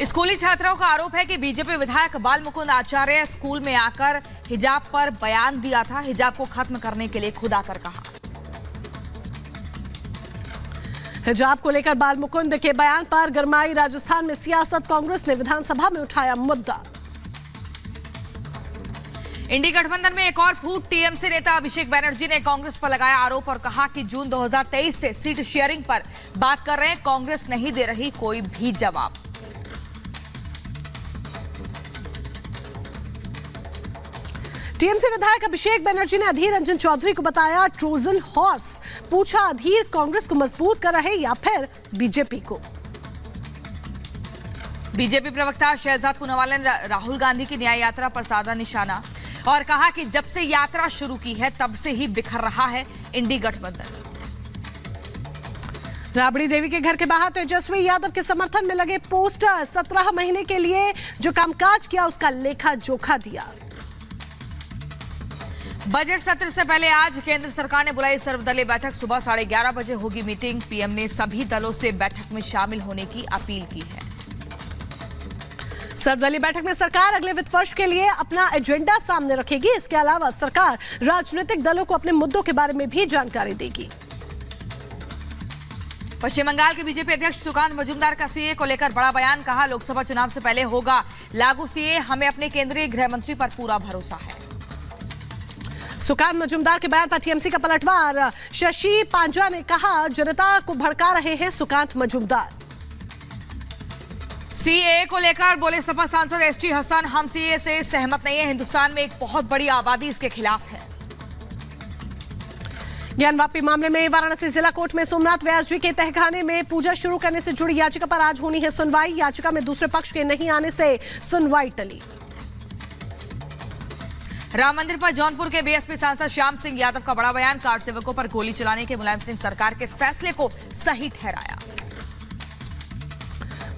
स्कूली छात्राओं का आरोप है कि बीजेपी विधायक बाल मुकुंद आचार्य स्कूल में आकर हिजाब पर बयान दिया था। हिजाब को खत्म करने के लिए खुद आकर कहा। हिजाब को लेकर बाल मुकुंद के बयान पर गरमाई राजस्थान में सियासत। कांग्रेस ने विधानसभा में उठाया मुद्दा। इंडी गठबंधन में एक और फूट। टीएमसी नेता अभिषेक बनर्जी ने कांग्रेस पर लगाया आरोप और कहा कि जून 2023 से सीट शेयरिंग पर बात कर रहे हैं, कांग्रेस नहीं दे रही कोई भी जवाब। टीएमसी विधायक अभिषेक बनर्जी ने अधीर रंजन चौधरी को बताया ट्रोजन हॉर्स। पूछा, अधीर कांग्रेस को मजबूत कर रहे या फिर बीजेपी को? बीजेपी प्रवक्ता शहजाद पूनावाला ने राहुल गांधी की न्याय यात्रा पर साधा निशाना और कहा कि जब से यात्रा शुरू की है तब से ही बिखर रहा है इंडी गठबंधन। राबड़ी देवी के घर के बाहर तेजस्वी यादव के समर्थन में लगे पोस्टर। 17 महीने के लिए जो कामकाज किया उसका लेखा जोखा दिया। बजट सत्र से पहले आज केंद्र सरकार ने बुलाई सर्वदलीय बैठक। सुबह 11:30 बजे होगी मीटिंग। पीएम ने सभी दलों से बैठक में शामिल होने की अपील की है। सर्वदलीय बैठक में सरकार अगले वित्त वर्ष के लिए अपना एजेंडा सामने रखेगी। इसके अलावा सरकार राजनीतिक दलों को अपने मुद्दों के बारे में भी जानकारी देगी। पश्चिम बंगाल के बीजेपी अध्यक्ष सुकांत मजूमदार का सीए को लेकर बड़ा बयान। कहा, लोकसभा चुनाव से पहले होगा लागू सीए। हमें अपने केंद्रीय गृह मंत्री पर पूरा भरोसा है। सुकांत मजूमदार के बयान पर टीएमसी का पलटवार। शशि पांजा ने कहा, जनता को भड़का रहे हैं सुकांत मजूमदार। सीए को लेकर बोले सपा सांसद एसटी हसन, हम सीए से सहमत नहीं है। हिंदुस्तान में एक बहुत बड़ी आबादी इसके खिलाफ है। ज्ञानवापी मामले में वाराणसी जिला कोर्ट में सोमनाथ व्यास जी के तहखाने में पूजा शुरू करने से जुड़ी याचिका पर आज होनी है सुनवाई। याचिका में दूसरे पक्ष के नहीं आने से सुनवाई टली। राम मंदिर पर जौनपुर के बीएसपी सांसद श्याम सिंह यादव का बड़ा बयान। कार सेवकों पर गोली चलाने के मुलायम सिंह सरकार के फैसले को सही ठहराया।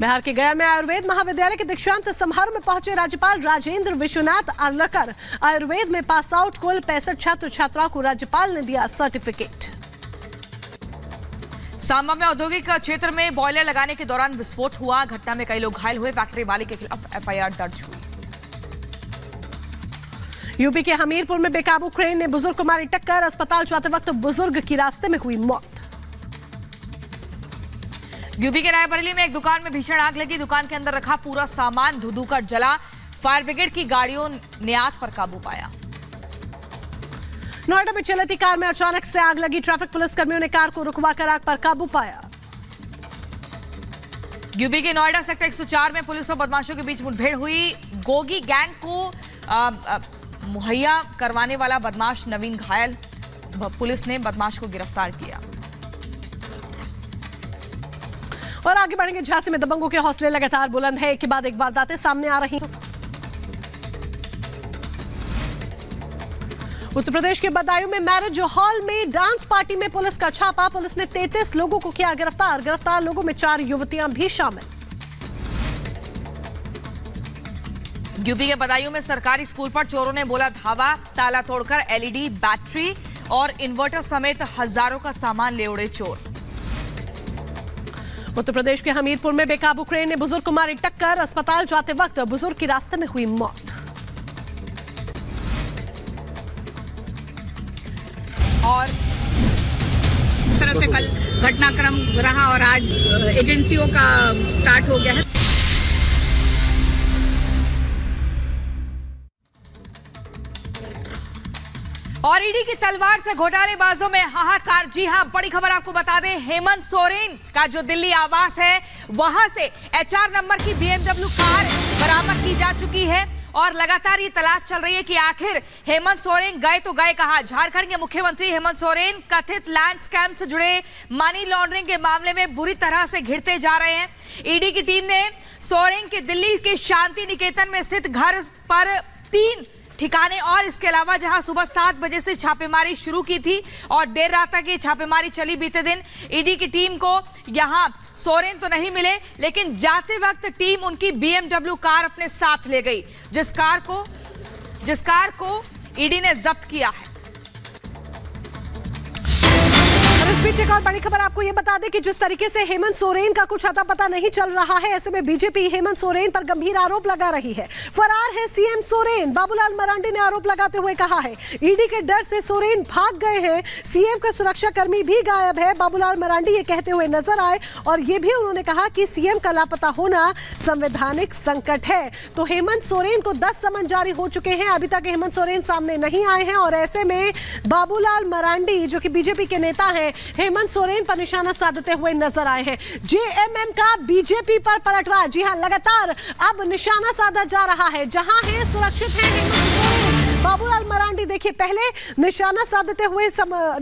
बिहार के गया में आयुर्वेद महाविद्यालय के दीक्षांत समारोह में पहुंचे राज्यपाल राजेंद्र विश्वनाथ आर्लेकर। आयुर्वेद में पास आउट कुल 65 छात्र छात्राओं को राज्यपाल ने दिया सर्टिफिकेट। सांबा में औद्योगिक क्षेत्र में बॉयलर लगाने के दौरान विस्फोट हुआ। घटना में कई लोग घायल हुए। फैक्ट्री मालिक के खिलाफ एफआईआर दर्ज हुई। यूपी के हमीरपुर में बेकाबू क्रेन ने बुजुर्ग को मारी टक्कर। अस्पताल जाते वक्त बुजुर्ग की रास्ते में हुई मौत। यूपी के रायबरेली में एक दुकान में भीषण आग लगी। दुकान के अंदर रखा पूरा सामान धू कर जला। फायर ब्रिगेड की गाड़ियों ने आग पर काबू पाया। नोएडा में चलती कार में अचानक से आग लगी। ट्रैफिक पुलिस कर्मियों ने कार को रुकवाकर आग पर काबू पाया। यूपी के नोएडा सेक्टर 104 में पुलिस और बदमाशों के बीच मुठभेड़ हुई। गोगी गैंग को मुहैया करवाने वाला बदमाश नवीन घायल। पुलिस ने बदमाश को गिरफ्तार किया। और आगे बढ़ेंगे। झांसी में दबंगों के हौसले लगातार बुलंद है। एक के बाद एक वारदातें सामने आ रही हैं। उत्तर प्रदेश के बदायूं में मैरिज हॉल में डांस पार्टी में पुलिस का छापा। पुलिस ने 33 लोगों को किया गिरफ्तार। गिरफ्तार लोगों में 4 युवतियां भी शामिल। यूपी के बदायूं में सरकारी स्कूल पर चोरों ने बोला धावा। ताला तोड़कर एलईडी, बैटरी और इन्वर्टर समेत हजारों का सामान ले उड़े चोर। उत्तर प्रदेश के हमीरपुर में बेकाबू क्रेन ने बुजुर्ग को मारी टक्कर। अस्पताल जाते वक्त बुजुर्ग की रास्ते में हुई मौत। और इस तरह से कल घटनाक्रम रहा और आज एजेंसियों का स्टार्ट हो गया है। और ईडी की तलवार से घोटालेबाजों में हाहाकार। जी हां, बड़ी खबर आपको बता दें, हेमंत सोरेन का जो दिल्ली आवास है वहां से एचआर नंबर की बीएमडब्ल्यू कार बरामद की जा चुकी है और लगातार ये तलाश चल रही है कि आखिर हेमंत सोरेन गए तो गए कहां। झारखंड के मुख्यमंत्री हेमंत सोरेन कथित लैंड स्कैम से जुड़े मनी लॉन्ड्रिंग के मामले में बुरी तरह से घिरते जा रहे हैं। ईडी की टीम ने सोरेन के दिल्ली के शांति निकेतन में स्थित घर पर 3 ठिकाने और इसके अलावा जहां सुबह 7 बजे से छापेमारी शुरू की थी और देर रात तक ये छापेमारी चली। बीते दिन ईडी की टीम को यहां सोरेन तो नहीं मिले, लेकिन जाते वक्त टीम उनकी बीएमडब्ल्यू कार अपने साथ ले गई, जिस कार को ईडी ने जब्त किया है। और इस बीच एक और बड़ी खबर आपको ये बता दें कि जिस तरीके से हेमंत सोरेन का कुछ अता पता नहीं चल रहा है, ऐसे में बीजेपी हेमंत सोरेन पर गंभीर आरोप लगा रही है। फरार है सीएम सोरेन, बाबूलाल मरांडी ने आरोप लगाते हुए कहा है ईडी के डर से सोरेन भाग गए हैं, सीएम का सुरक्षाकर्मी भी गायब है। बाबूलाल मरांडी ये कहते हुए नजर आए और ये भी उन्होंने कहा कि सीएम का लापता होना संवैधानिक संकट है। तो हेमंत सोरेन को 10 समन जारी हो चुके हैं, अभी तक हेमंत सोरेन सामने नहीं आए हैं और ऐसे में बाबूलाल मरांडी जो कि बीजेपी के नेता हैं, हेमंत सोरेन पर निशाना साधते हुए नजर आए हैं। जेएमएम का बीजेपी पर पलटवार, जी हां, लगातार अब निशाना साधा जा रहा है। जहां है सुरक्षित है हेमंत सोरेन, बाबूलाल मरांडी देखिए पहले निशाना साधते हुए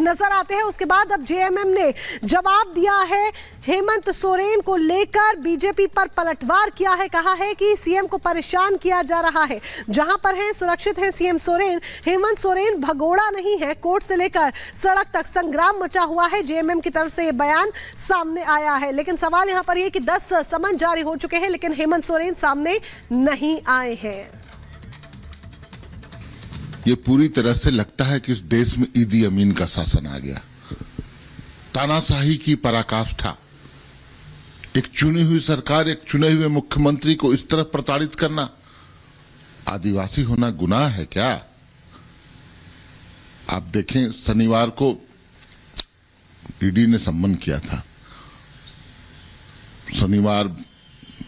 नजर आते हैं, उसके बाद अब जेएमएम ने जवाब दिया है हेमंत सोरेन को लेकर, बीजेपी पर पलटवार किया है, कहा है कि सीएम को परेशान किया जा रहा है। जहां पर है सुरक्षित है सीएम सोरेन, हेमंत सोरेन भगोड़ा नहीं है। कोर्ट से लेकर सड़क तक संग्राम मचा हुआ है, जेएमएम की तरफ से यह बयान सामने आया है। लेकिन सवाल यहां पर यह कि 10 समन जारी हो चुके हैं लेकिन हेमंत सोरेन सामने नहीं आए हैं। ये पूरी तरह से लगता है कि इस देश में ईदी अमीन का शासन आ गया। तानाशाही की पराकाष्ठा, एक चुनी हुई सरकार, एक चुने हुए मुख्यमंत्री को इस तरह प्रताड़ित करना, आदिवासी होना गुनाह है क्या? आप देखें, शनिवार को ईडी ने सम्मन किया था, शनिवार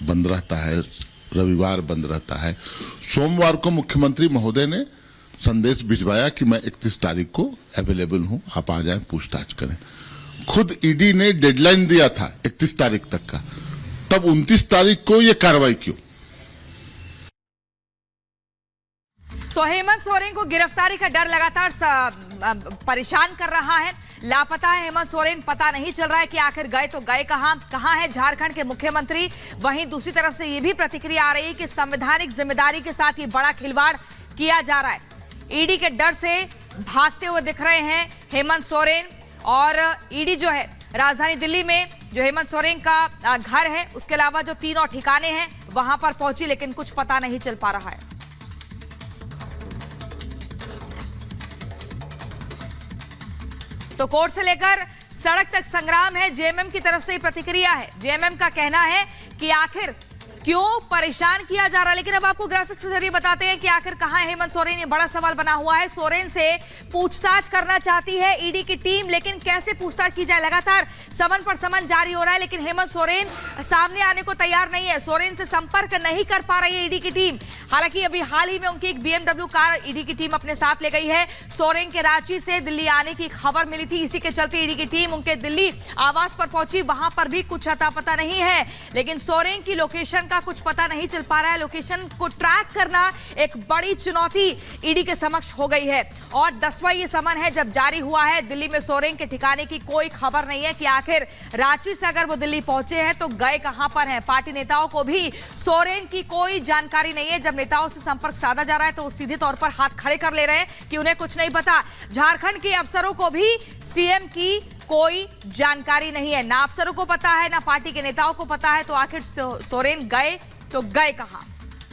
बंद रहता है, रविवार बंद रहता है। सोमवार को मुख्यमंत्री महोदय ने संदेश भिजवाया कि मैं 31 तारीख को अवेलेबल हूं, आप आ जाएं, पूछताछ करें। खुद ईडी ने डेडलाइन दिया था 31 तारीख तक का, तब 29 तारीख को यह कार्रवाई क्यों? तो हेमंत सोरेन को गिरफ्तारी का डर लगातार परेशान कर रहा है। लापता है हेमंत सोरेन, पता नहीं चल रहा है कि आखिर गए तो गए कहां है झारखंड के मुख्यमंत्री। वहीं दूसरी तरफ से यह भी प्रतिक्रिया आ रही है कि संवैधानिक जिम्मेदारी के साथ ये बड़ा खिलवाड़ किया जा रहा है। ईडी के डर से भागते हुए दिख रहे हैं हेमंत सोरेन और ईडी जो है राजधानी दिल्ली में जो हेमंत सोरेन का घर है, उसके अलावा जो 3 और ठिकाने हैं वहां पर पहुंची, लेकिन कुछ पता नहीं चल पा रहा है। तो कोर्ट से लेकर सड़क तक संग्राम है। जेएमएम की तरफ से प्रतिक्रिया है। जेएमएम का कहना है कि आखिर क्यों परेशान किया जा रहा है। लेकिन अब आपको ग्राफिक्स के जरिए बताते हैं कि आखिर कहां है हेमंत सोरेन। ये बड़ा सवाल बना हुआ है। सोरेन से पूछताछ करना चाहती है ईडी की टीम, लेकिन कैसे पूछताछ की जाए? लगातार समन पर समन जारी हो रहा है, लेकिन हेमंत सोरेन सामने आने को तैयार नहीं है। सोरेन से संपर्क नहीं कर पा रही है ईडी की टीम। हालांकि अभी हाल ही में उनकी एक BMW कार ईडी की टीम अपने साथ ले गई है। सोरेन के रांची से दिल्ली आने की खबर मिली थी, इसी के चलते ईडी की टीम उनके दिल्ली आवास पर पहुंची। वहां पर भी कुछ अता पता नहीं है, लेकिन सोरेन की लोकेशन का कुछ पता नहीं चल पा रहा है। लोकेशन को ट्रैक करना एक बड़ी चुनौती ईडी के समक्ष हो गई है। और 10वां ये समन है जब जारी हुआ है। दिल्ली में सोरेन के ठिकाने की कोई खबर नहीं है कि आखिर रांची से अगर वो दिल्ली पहुंचे हैं तो गए कहां पर हैं। पार्टी नेताओं को भी सोरेन की कोई जानकारी नहीं है। जब नेताओं से संपर्क साधा जा रहा है तो सीधे तौर पर हाथ खड़े कर ले रहे हैं कि उन्हें कुछ नहीं पता। झारखंड के अफसरों को भी सीएम की कोई जानकारी नहीं है, ना अफसरों को पता है ना पार्टी के नेताओं को पता है। तो आखिर सोरेन गए तो गए कहां?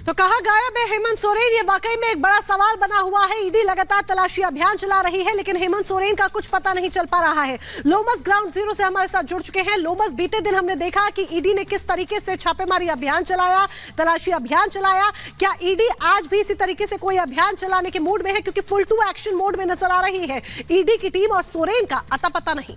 तो कहां गायब है हेमंत सोरेन? ये वाकई में एक बड़ा सवाल बना हुआ है। ईडी लगातार तलाशी अभियान चला रही है, लेकिन हेमंत सोरेन का कुछ पता नहीं चल पा रहा है। लोमस ग्राउंड जीरो से हमारे साथ जुड़ चुके हैं। लोमस, बीते दिन हमने देखा कि ईडी ने किस तरीके से छापेमारी अभियान चलाया, तलाशी अभियान चलाया। क्या ईडी आज भी इसी तरीके से कोई अभियान चलाने के मूड में है? क्योंकि फुल टू एक्शन मोड में नजर आ रही है ईडी की टीम और सोरेन का अता पता नहीं।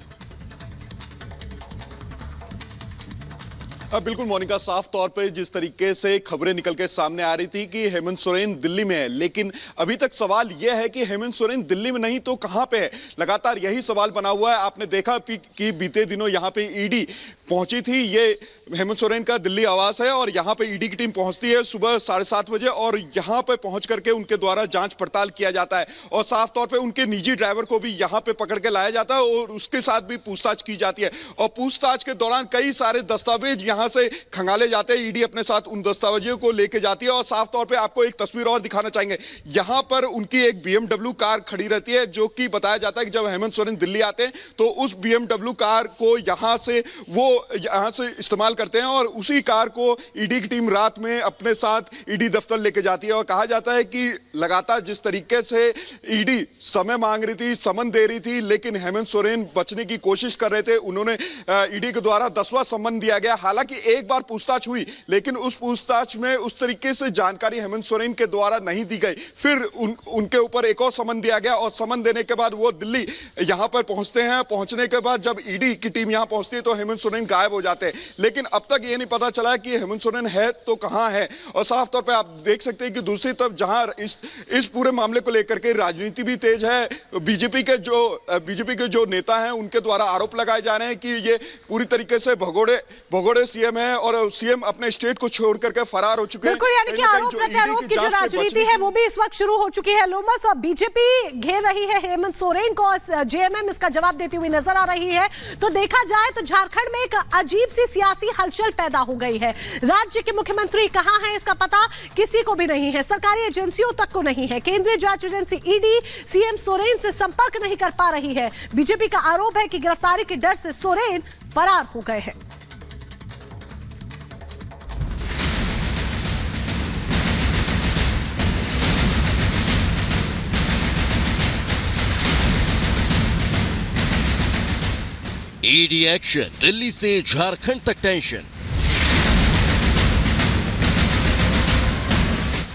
बिल्कुल मोनिका, साफ तौर पे जिस तरीके से खबरें निकल के सामने आ रही थी कि हेमंत सोरेन दिल्ली में है, लेकिन अभी तक सवाल यह है कि हेमंत सोरेन दिल्ली में नहीं तो कहां पे है। लगातार यही सवाल बना हुआ है। आपने देखा कि बीते दिनों यहां पे ईडी पहुंची थी। ये हेमंत सोरेन का दिल्ली आवास है और यहां पे ईडी की टीम पहुंचती है सुबह 7:30 बजे और यहां पे पहुंच करके उनके द्वारा जांच पड़ताल किया जाता है और साफ तौर पे उनके निजी ड्राइवर को भी यहां पे पकड़ के लाया जाता है और उसके साथ भी पूछताछ की जाती है। और पूछताछ के दौरान कई सारे दस्तावेज यहां यहां से खंगाले जाते हैं। ईडी अपने साथ उन दस्तावेजों को लेके जाती है और साफ तौर पे आपको एक तस्वीर और दिखाना चाहेंगे। यहां पर उनकी एक BMW कार खड़ी रहती है, जो कि बताया जाता है कि जब हेमंत सोरेन दिल्ली आते हैं तो उस BMW कार को यहां से इस्तेमाल करते हैं और उसी कार को ईडी की टीम रात में अपने साथ ईडी दफ्तर लेके जाती है। और कहा जाता है कि लगातार जिस तरीके से ईडी समय मांग रही थी, समन दे रही थी, लेकिन हेमंत सोरेन बचने की कोशिश कर रहे थे। उन्होंने ईडी के द्वारा 10वां समन दिया गया। हालांकि एक बार पूछताछ हुई, लेकिन उस पूछताछ में उस तरीके से जानकारी हेमंत सोरेन के द्वारा नहीं दी गई। फिर उनके ऊपर एक और समन दिया गया और समन देने के बाद वो दिल्ली यहां पर पहुंचते हैं। पहुंचने के बाद जब ईडी की टीम यहां पहुंचती है तो हेमंत सोरेन गायब हो जाते हैं। लेकिन अब तक ये नहीं पता चला कि हेमंत सोरेन है तो कहां है। और साफ तौर पे आप देख सकते हैं कि दूसरी तरफ जहां इस पूरे मामले को लेकर के राजनीति भी तेज है, बीजेपी के जो नेता हैं उनके द्वारा आरोप लगाए जा रहे हैं कि ये पूरी तरीके से भगोड़े सीएम है और सीएम अपने स्टेट को छोड़ करके फरार हो चुके हैं। बिल्कुल, यानी कि आरोप प्रत्यारोप की जो राजनीति है वो भी इस वक्त शुरू हो चुकी है। लोमस, और बीजेपी घेर रही है हेमंत सोरेन को और जेएमएम इसका जवाब देती हुई नजर आ रही है। तो देखा जाए तो झारखंड में एक अजीब सी सियासी हलचल पैदा हो गई है। राज्य के मुख्यमंत्री कहां है इसका पता किसी को भी नहीं है, सरकारी एजेंसियों तक को नहीं है। केंद्रीय जांच एजेंसी ईडी सीएम सोरेन से संपर्क नहीं कर पा रही है। बीजेपी का आरोप है कि गिरफ्तारी के डर से सोरेन फरार हो गए हैं। ईडी एक्शन, दिल्ली से झारखंड तक टेंशन।